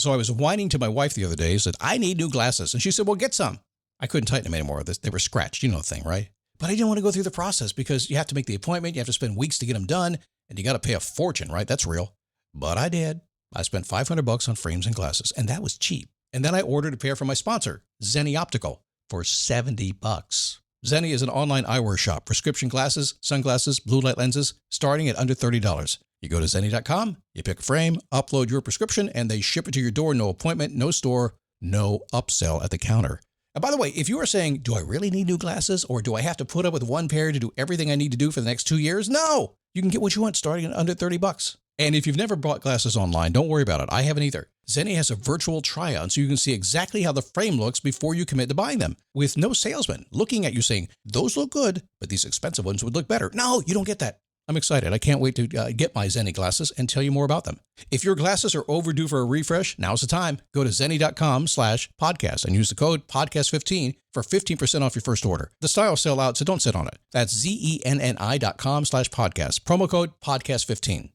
So I was whining to my wife the other day, said, I need new glasses. And she said, well, get some. I couldn't tighten them anymore. They were scratched. You know the thing, right? But I didn't want to go through the process because you have to make the appointment. You have to spend weeks to get them done. And you got to pay a fortune, right? That's real. But I did. I spent $500 on frames and glasses, and that was cheap. And then I ordered a pair from my sponsor, Zenni Optical, for $70. Zenni is an online eyewear shop. Prescription glasses, sunglasses, blue light lenses, starting at under $30. You go to Zenni.com, you pick a frame, upload your prescription, and they ship it to your door. No appointment, no store, no upsell at the counter. And by the way, if you are saying, do I really need new glasses, or do I have to put up with one pair to do everything I need to do for the next 2 years? No! You can get what you want starting at under $30. And if you've never bought glasses online, don't worry about it. I haven't either. Zenni has a virtual try-on so you can see exactly how the frame looks before you commit to buying them, with no salesman looking at you saying, those look good, but these expensive ones would look better. No, you don't get that. I'm excited. I can't wait to get my Zenni glasses and tell you more about them. If your glasses are overdue for a refresh, now's the time. Go to Zenni.com/podcast and use the code podcast15 for 15% off your first order. The styles sell out, so don't sit on it. That's Zenni.com/podcast. Promo code podcast15.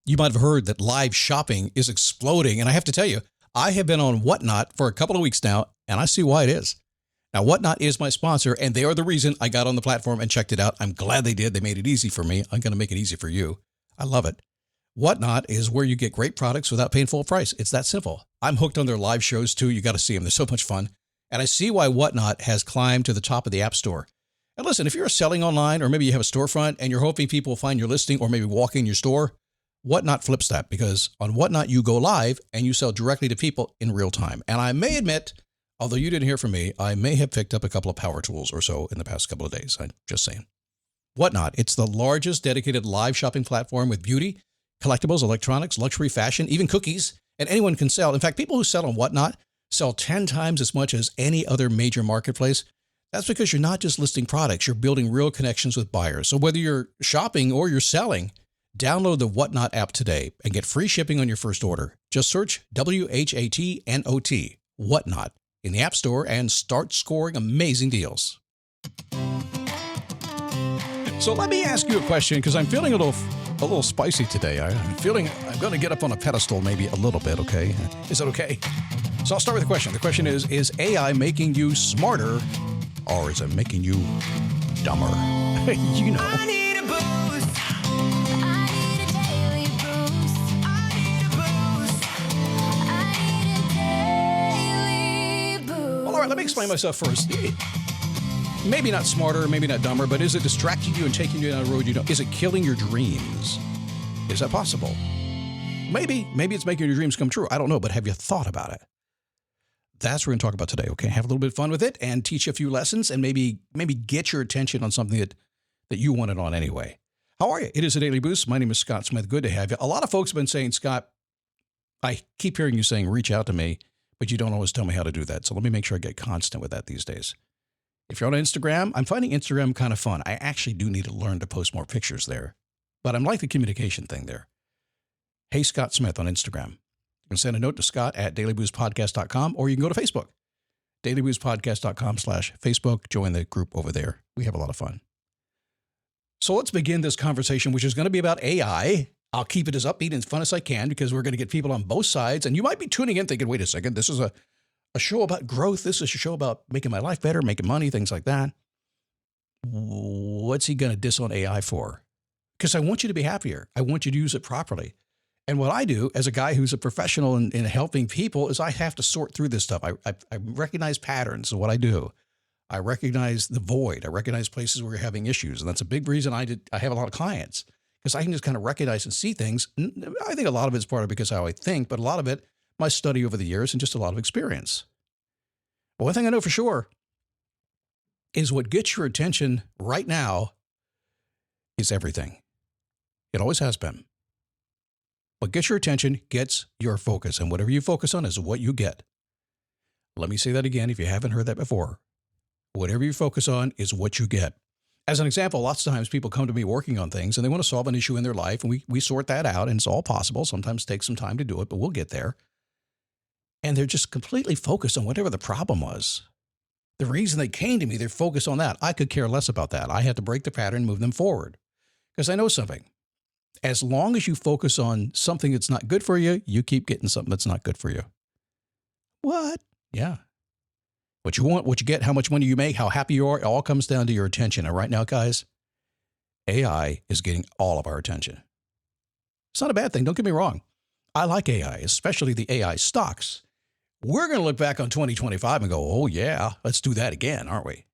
You might have heard that live shopping is exploding, and I have to tell you, I have been on Whatnot for a couple of weeks now, and I see why it is. Now, Whatnot is my sponsor, and they are the reason I got on the platform and checked it out. I'm glad they did. They made it easy for me. I'm going to make it easy for you. I love it. Whatnot is where you get great products without paying full price. It's that simple. I'm hooked on their live shows, too. You got to see them. They're so much fun. And I see why Whatnot has climbed to the top of the App Store. And listen, if you're selling online, or maybe you have a storefront and you're hoping people will find your listing or maybe walk in your store, Whatnot flips that, because on Whatnot, you go live and you sell directly to people in real time. And I may admit, although you didn't hear from me, I may have picked up a couple of power tools or so in the past couple of days. I'm just saying. Whatnot, it's the largest dedicated live shopping platform with beauty, collectibles, electronics, luxury, fashion, even cookies, and anyone can sell. In fact, people who sell on Whatnot sell 10 times as much as any other major marketplace. That's because you're not just listing products, you're building real connections with buyers. So whether you're shopping or you're selling, download the Whatnot app today and get free shipping on your first order. Just search WHATNOT, Whatnot, in the App Store and start scoring amazing deals. So let me ask you a question, because I'm feeling a little spicy today. I'm feeling I'm going to get up on a pedestal maybe a little bit, okay? Is it okay? So I'll start with a question. The question is AI making you smarter, or is it making you dumber? You know. I need a boost. I need a daily boost. I need a boost. I need a daily boost. Well, all right, let me explain myself first. Maybe not smarter, maybe not dumber, but is it distracting you and taking you down a road you don't? Is it killing your dreams? Is that possible? Maybe it's making your dreams come true. I don't know, but have you thought about it? That's what we're going to talk about today, okay? Have a little bit of fun with it and teach you a few lessons and maybe get your attention on something that you wanted on anyway. How are you? It is a Daily Boost. My name is Scott Smith. Good to have you. A lot of folks have been saying, Scott, I keep hearing you saying, reach out to me, but you don't always tell me how to do that. So let me make sure I get constant with that these days. If you're on Instagram, I'm finding Instagram kind of fun. I actually do need to learn to post more pictures there, but I'm like the communication thing there. Hey, Scott Smith on Instagram. You can send a note to Scott at dailyboostpodcast.com, or you can go to Facebook, dailyboostpodcast.com/Facebook. Join the group over there. We have a lot of fun. So let's begin this conversation, which is going to be about AI. I'll keep it as upbeat and fun as I can, because we're going to get people on both sides. And you might be tuning in thinking, wait a second, this is a show about growth. This is a show about making my life better, making money, things like that. What's he going to diss on AI for? Because I want you to be happier. I want you to use it properly. And what I do as a guy who's a professional in helping people is I have to sort through this stuff. I recognize patterns of what I do. I recognize the void. I recognize places where you're having issues. And that's a big reason I have a lot of clients, because I can just kind of recognize and see things. I think a lot of it's part of because how I think, but a lot of it, my study over the years and just a lot of experience. But one thing I know for sure is what gets your attention right now is everything. It always has been. What gets your attention gets your focus, and whatever you focus on is what you get. Let me say that again if you haven't heard that before. Whatever you focus on is what you get. As an example, lots of times people come to me working on things and they want to solve an issue in their life, and we sort that out, and it's all possible. Sometimes it takes some time to do it, but we'll get there. And they're just completely focused on whatever the problem was. The reason they came to me, they're focused on that. I could care less about that. I had to break the pattern and move them forward, because I know something. As long as you focus on something that's not good for you, you keep getting something that's not good for you. What? Yeah. What you want, what you get, how much money you make, how happy you are, it all comes down to your attention. And right now, guys, AI is getting all of our attention. It's not a bad thing. Don't get me wrong. I like AI, especially the AI stocks. We're going to look back on 2025 and go, oh, yeah, let's do that again, aren't we?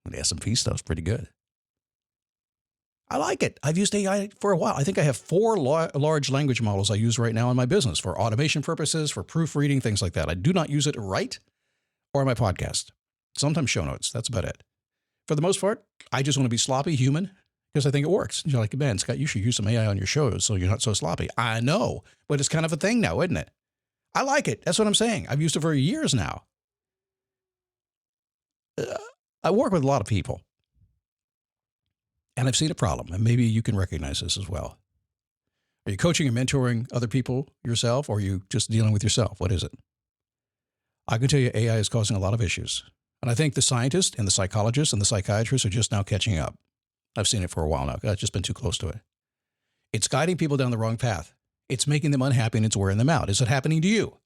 The S&P stuff's pretty good. I like it. I've used AI for a while. I think I have 4 large language models I use right now in my business for automation purposes, for proofreading, things like that. I do not use it to write or in my podcast. Sometimes show notes. That's about it. For the most part, I just want to be sloppy human because I think it works. You're like, man, Scott, you should use some AI on your shows so you're not so sloppy. I know, but it's kind of a thing now, isn't it? I like it. That's what I'm saying. I've used it for years now. I work with a lot of people, and I've seen a problem, and maybe you can recognize this as well. Are you coaching and mentoring other people yourself, or are you just dealing with yourself? What is it? I can tell you AI is causing a lot of issues, and I think the scientists and the psychologists and the psychiatrists are just now catching up. I've seen it for a while now. I've just been too close to it. It's guiding people down the wrong path. It's making them unhappy, and it's wearing them out. Is it happening to you?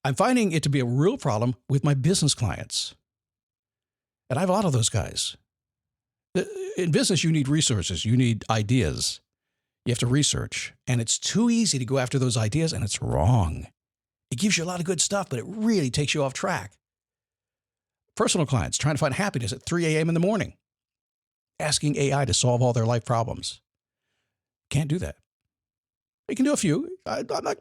I'm finding it to be a real problem with my business clients. And I have a lot of those guys. In business, you need resources. You need ideas. You have to research. And it's too easy to go after those ideas, and it's wrong. It gives you a lot of good stuff, but it really takes you off track. Personal clients trying to find happiness at 3 a.m. in the morning, asking AI to solve all their life problems. Can't do that. It can do a few.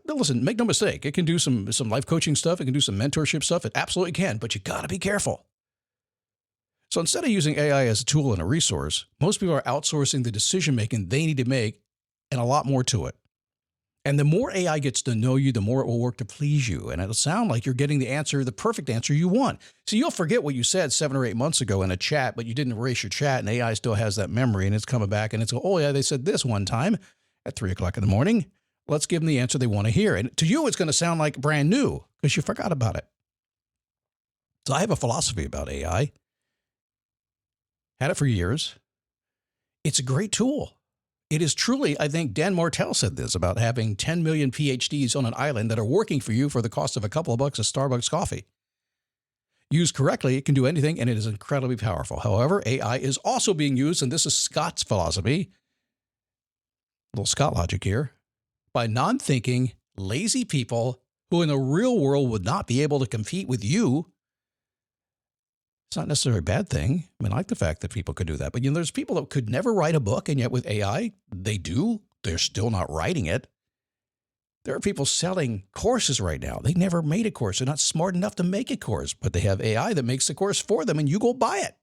Listen, make no mistake. It can do some life coaching stuff. It can do some mentorship stuff. It absolutely can, but you got to be careful. So instead of using AI as a tool and a resource, most people are outsourcing the decision-making they need to make and a lot more to it. And the more AI gets to know you, the more it will work to please you. And it'll sound like you're getting the answer, the perfect answer you want. So you'll forget what you said 7 or 8 months ago in a chat, but you didn't erase your chat, and AI still has that memory, and it's coming back, and it's, oh yeah, they said this one time at 3 o'clock in the morning. Let's give them the answer they want to hear. And to you, it's going to sound like brand new because you forgot about it. So I have a philosophy about AI. Had it for years. It's a great tool. It is truly, I think Dan Martell said this about having 10 million PhDs on an island that are working for you for the cost of a couple of bucks of Starbucks coffee. Used correctly, it can do anything, and it is incredibly powerful. However, AI is also being used, and this is Scott's philosophy, a little Scott logic here, by non-thinking, lazy people who in the real world would not be able to compete with you. It's not necessarily a bad thing. I mean, I like the fact that people could do that. But, there's people that could never write a book, and yet with AI, they do. They're still not writing it. There are people selling courses right now. They never made a course. They're not smart enough to make a course, but they have AI that makes the course for them, and you go buy it.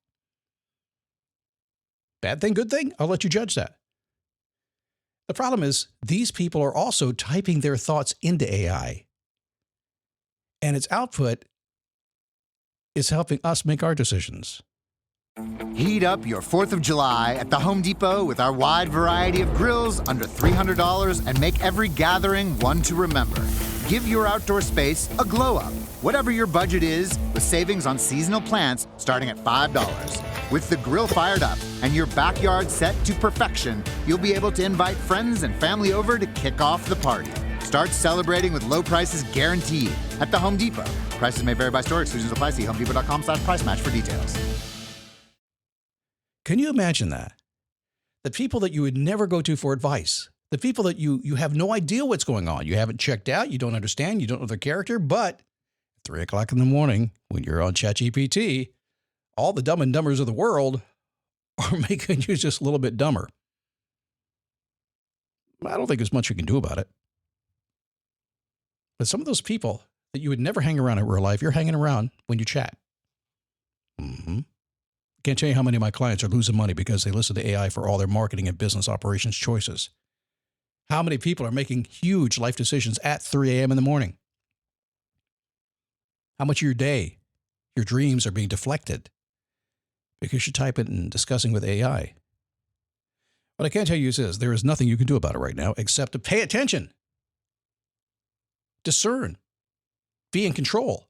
Bad thing, good thing? I'll let you judge that. The problem is these people are also typing their thoughts into AI, and its output is helping us make our decisions. Heat up your 4th of July at the Home Depot with our wide variety of grills under $300 and make every gathering one to remember. Give your outdoor space a glow up, whatever your budget is, with savings on seasonal plants starting at $5. With the grill fired up and your backyard set to perfection, you'll be able to invite friends and family over to kick off the party. Start celebrating with low prices guaranteed at the Home Depot. Prices may vary by store. Exclusions apply. See homedepot.com/price match for details. Can you imagine that? The people that you would never go to for advice, the people that you have no idea what's going on. You haven't checked out. You don't understand. You don't know their character. But 3 o'clock in the morning, when you're on ChatGPT, all the dumb and dumbers of the world are making you just a little bit dumber. I don't think there's much you can do about it. But some of those people that you would never hang around in real life, you're hanging around when you chat. Can't tell you how many of my clients are losing money because they listen to AI for all their marketing and business operations choices. How many people are making huge life decisions at 3 a.m. in the morning? How much of your day, your dreams are being deflected because you type it and discussing with AI? What I can tell you is this: there is nothing you can do about it right now except to pay attention. Discern. Be in control.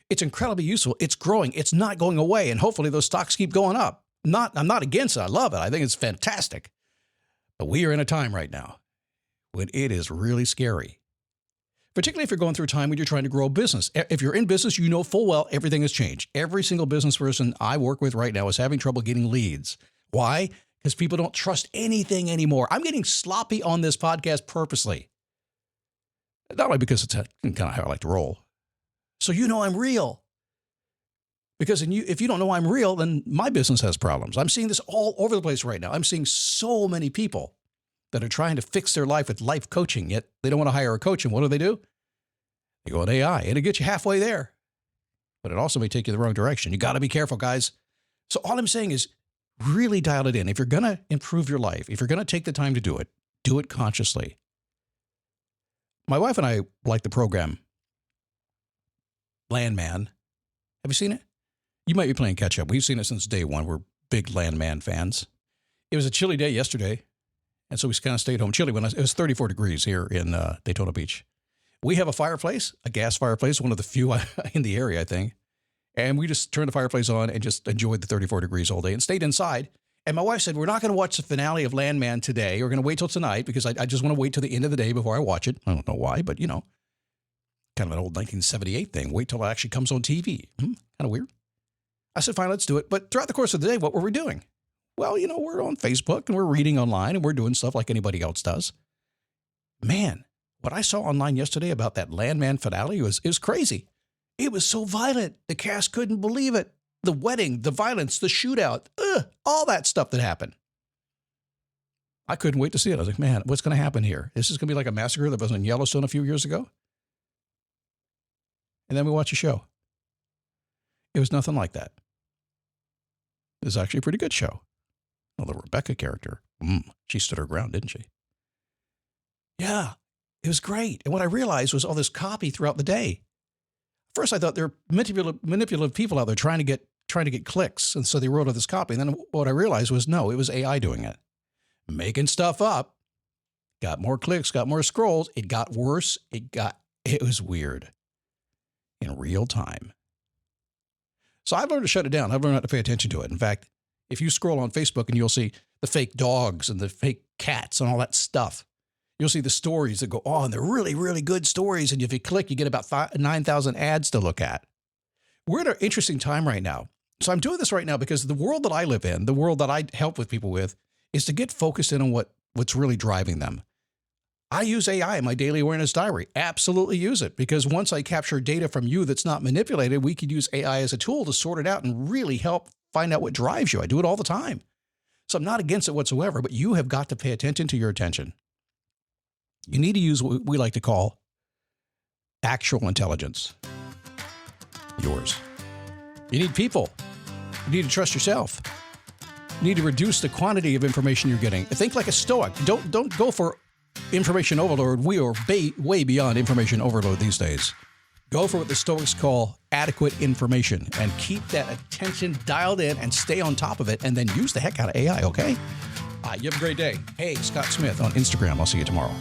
It's incredibly useful. It's growing. It's not going away. And hopefully those stocks keep going up. I'm not against it. I love it. I think it's fantastic. But we are in a time right now when it is really scary. particularly if you're going through a time when you're trying to grow a business. If you're in business, you know full well everything has changed. Every single business person I work with right now is having trouble getting leads. Why? Because people don't trust anything anymore. I'm getting sloppy on this podcast purposely. Not only because it's kind of how I like to roll. So you know I'm real. Because if you don't know I'm real, then my business has problems. I'm seeing this all over the place right now. I'm seeing so many people that are trying to fix their life with life coaching, yet they don't want to hire a coach. And what do? They go on AI. It'll get you halfway there, but it also may take you the wrong direction. You got to be careful, guys. So all I'm saying is really dial it in. If you're going to improve your life, if you're going to take the time to do it consciously. My wife and I like the program Landman. Have you seen it? You might be playing catch up. We've seen it since day one. We're big Landman fans. It was a chilly day yesterday. And so we kind of stayed home. Chilly it was 34 degrees here in Daytona Beach. We have a fireplace, a gas fireplace, one of the few in the area, I think. And we just turned the fireplace on and just enjoyed the 34 degrees all day and stayed inside. And my wife said, we're not going to watch the finale of Landman today. We're going to wait till tonight because I just want to wait till the end of the day before I watch it. I don't know why, but kind of an old 1978 thing. Wait till it actually comes on TV. Kind of weird. I said, fine, let's do it. But throughout the course of the day, what were we doing? Well, we're on Facebook and we're reading online and we're doing stuff like anybody else does. Man, what I saw online yesterday about that Landman finale was crazy. It was so violent. The cast couldn't believe it. The wedding, the violence, the shootout, all that stuff that happened. I couldn't wait to see it. I was like, man, what's going to happen here? This is going to be like a massacre that was in Yellowstone a few years ago. And then we watch a show. It was nothing like that. It was actually a pretty good show. Well, the Rebecca character, she stood her ground, didn't she? Yeah, it was great. And what I realized was all this copy throughout the day. First, I thought there were manipulative people out there trying to get clicks, and so they wrote all this copy. And then what I realized was, no, it was AI doing it, making stuff up, got more clicks, got more scrolls. It got worse. It was weird in real time. So I've learned to shut it down. I've learned not to pay attention to it. In fact, if you scroll on Facebook and you'll see the fake dogs and the fake cats and all that stuff, you'll see the stories that go on. They're really, really good stories. And if you click, you get about 9,000 ads to look at. We're in an interesting time right now. So I'm doing this right now because the world that I live in, the world that I help with people with, is to get focused in on what's really driving them. I use AI in my daily awareness diary. Absolutely use it, because once I capture data from you that's not manipulated, we could use AI as a tool to sort it out and really help find out what drives you. I do it all the time. So I'm not against it whatsoever, but you have got to pay attention to your attention. You need to use what we like to call actual intelligence. Yours. You need people. You need to trust yourself. You need to reduce the quantity of information you're getting. Think like a Stoic. Don't go for information overload. We are way beyond information overload these days. Go for what the Stoics call adequate information and keep that attention dialed in and stay on top of it, and then use the heck out of AI, okay? You have a great day. Hey, Scott Smith on Instagram. I'll see you tomorrow.